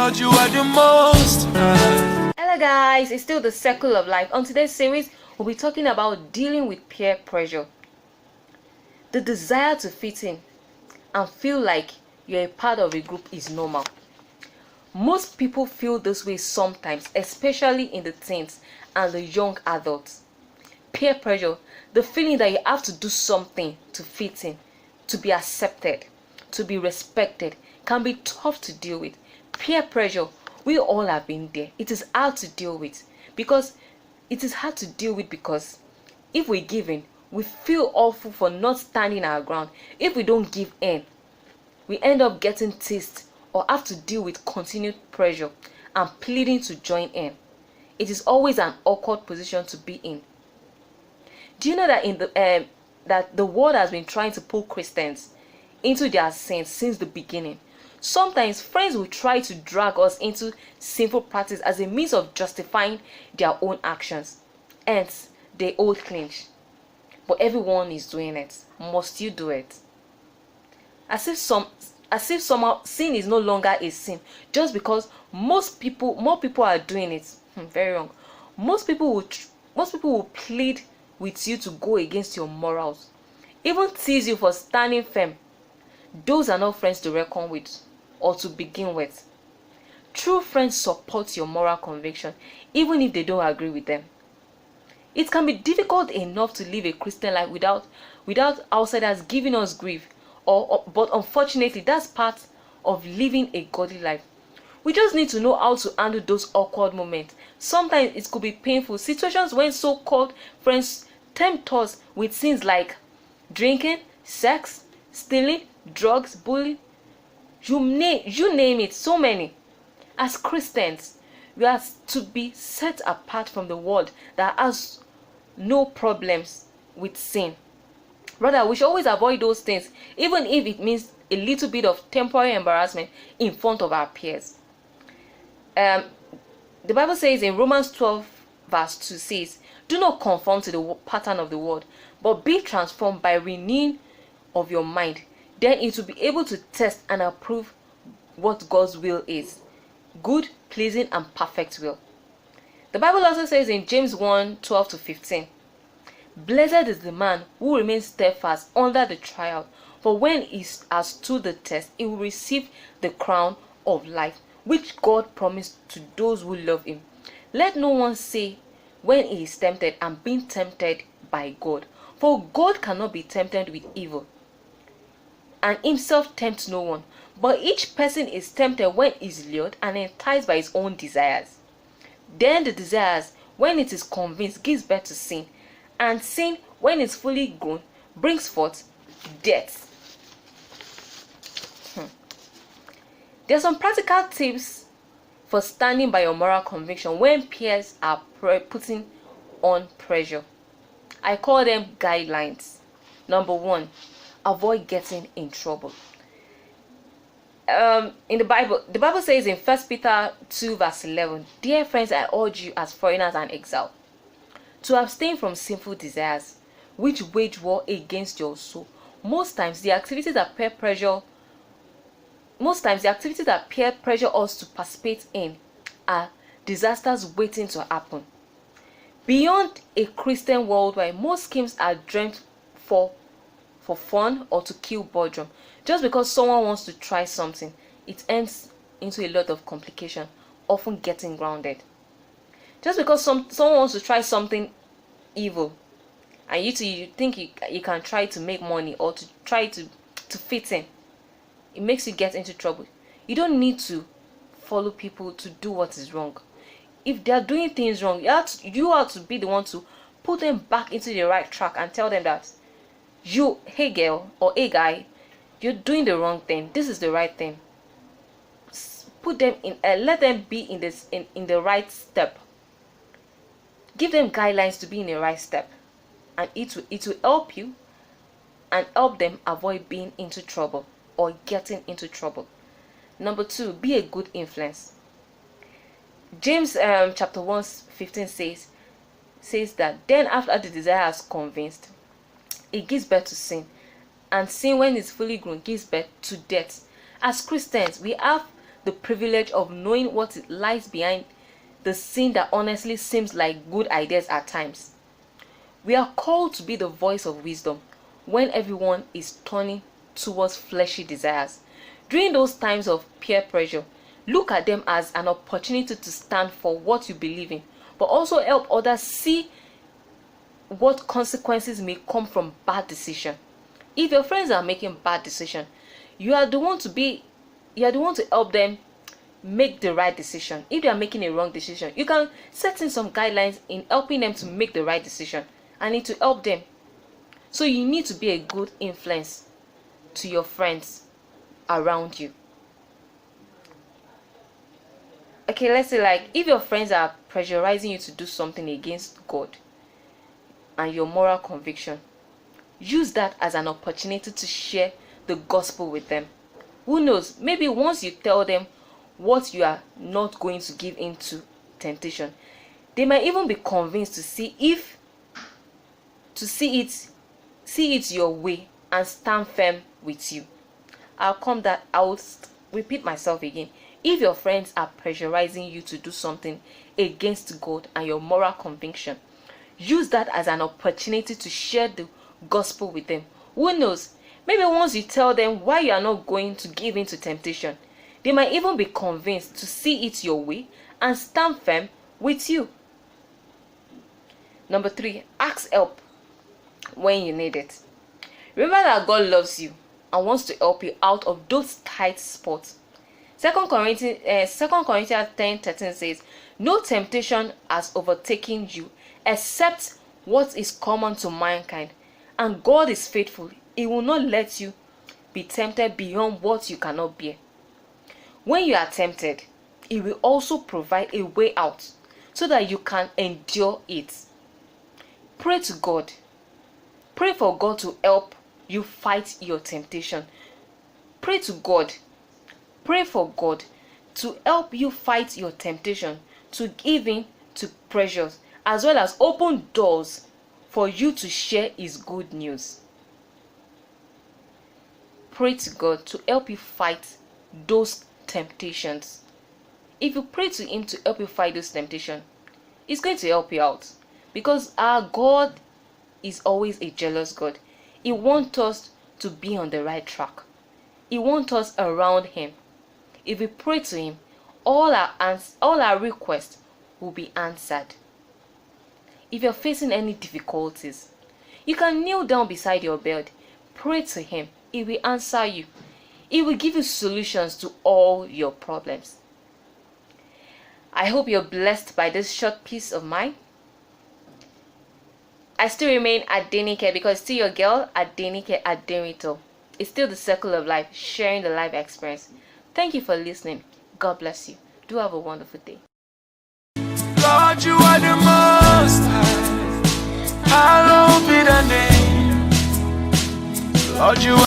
God, you are the most. Hello guys, it's still the Circle of Life. On today's series, we'll be talking about dealing with peer pressure. The desire to fit in and feel like you're a part of a group is normal. Most people feel this way sometimes, especially in the teens and the young adults. Peer pressure, the feeling that you have to do something to fit in, to be accepted, to be respected, can be tough to deal with. Peer pressure, we all have been there. It is hard to deal with because if we give in, we feel awful for not standing our ground. If we don't give in, we end up getting teased or have to deal with continued pressure and pleading to join in. It is always an awkward position to be in. Do you know that that the world has been trying to pull Christians into their sins since the beginning? Sometimes friends will try to drag us into sinful practice as a means of justifying their own actions. Hence, they all clinch. But everyone is doing it. Must you do it? As if somehow sin is no longer a sin just because more people are doing it. Very wrong. Most people will plead with you to go against your morals, even tease you for standing firm. Those are not friends to reckon with or to begin with. True friends support your moral conviction even if they don't agree with them. It can be difficult enough to live a Christian life without outsiders giving us grief, but unfortunately that's part of living a godly life. We just need to know how to handle those awkward moments. Sometimes it could be painful situations when so-called friends tempt us with sins like drinking, sex, stealing, drugs, bullying. You name it, so many. As Christians, we are to be set apart from the world that has no problems with sin. Rather, we should always avoid those things, even if it means a little bit of temporary embarrassment in front of our peers. The Bible says in Romans 12 verse 2 says, "Do not conform to the pattern of the world, but be transformed by renewing of your mind. Then it will be able to test and approve what God's will is, good, pleasing, and perfect will." The Bible also says in James 1:12-15, "Blessed is the man who remains steadfast under the trial, for when he has stood the test, he will receive the crown of life, which God promised to those who love him. Let no one say when he is tempted, I'm being tempted by God. For God cannot be tempted with evil, and himself tempts no one. But each person is tempted when he is lured and enticed by his own desires. Then the desires, when it is convinced, gives birth to sin. And sin, when it's fully grown, brings forth death." There are some practical tips for standing by your moral conviction when peers are putting on pressure. I call them guidelines. Number 1, avoid getting in trouble. In the Bible says in 1 Peter 2 verse 11, "Dear friends, I urge you as foreigners and exiles to abstain from sinful desires, which wage war against your soul." Most times the activities that peer pressure us to participate in are disasters waiting to happen. Beyond a Christian worldwide, most schemes are dreamt for fun or to kill boredom. Just because someone wants to try something, it ends into a lot of complication, often getting grounded. Just because someone wants to try something evil, and you think you can try to make money or to try to fit in, it makes you get into trouble. You don't need to follow people to do what is wrong. If they are doing things wrong, you have to be the one to put them back into the right track and tell them that hey girl or hey guy, you're doing the wrong thing. This is the right thing. Put them in, let them be in the right step. Give them guidelines to be in the right step, and it will help you and help them avoid being into trouble or getting into trouble. Number 2, be a good influence. James chapter 1:15 says that then after the desire is convinced, it gives birth to sin, and sin, when it's fully grown, gives birth to death. As Christians, we have the privilege of knowing what lies behind the scene that honestly seems like good ideas at times. We are called to be the voice of wisdom when everyone is turning towards fleshy desires. During those times of peer pressure, look at them as an opportunity to stand for what you believe in, but also help others see what consequences may come from bad decision. If your friends are making bad decision, you are the one to help them make the right decision. If they are making a wrong decision, you can set in some guidelines in helping them to make the right decision. I need to help them. So you need to be a good influence to your friends around you. Okay, let's say like if your friends are pressurizing you to do something against God and your moral conviction, use that as an opportunity to share the gospel with them. Who knows, maybe once you tell them what you are not going to give into temptation, they might even be convinced to see it your way and stand firm with you. I'll repeat myself again. If your friends are pressurizing you to do something against God and your moral conviction, use that as an opportunity to share the gospel with them. Who knows, maybe once you tell them why you are not going to give in to temptation, they might even be convinced to see it your way and stand firm with you. Number 3, ask help when you need it. Remember that God loves you and wants to help you out of those tight spots. 2 Corinthians 10:13 says, "No temptation has overtaken you except what is common to mankind, and God is faithful. He will not let you be tempted beyond what you cannot bear." When you are tempted, He will also provide a way out so that you can endure it. Pray to God. Pray for God to help you fight your temptation. Pray to God. Pray for God to help you fight your temptation, to give in to pressures, as well as open doors for you to share His good news. Pray to God to help you fight those temptations. If you pray to Him to help you fight those temptations, He's going to help you out, because our God is always a jealous God. He wants us to be on the right track. He wants us around Him. If we pray to Him, all our requests will be answered. If you're facing any difficulties, you can kneel down beside your bed, pray to Him. He will answer you. He will give you solutions to all your problems. I hope you're blessed by this short piece of mine. I still remain Adenike, because it's still your girl, Adenike Adenrito. It's still the circle of life, sharing the life experience. Thank you for listening. God bless you. Do have a wonderful day. Lord, you are the most high. Hallowed be the name. Lord, you are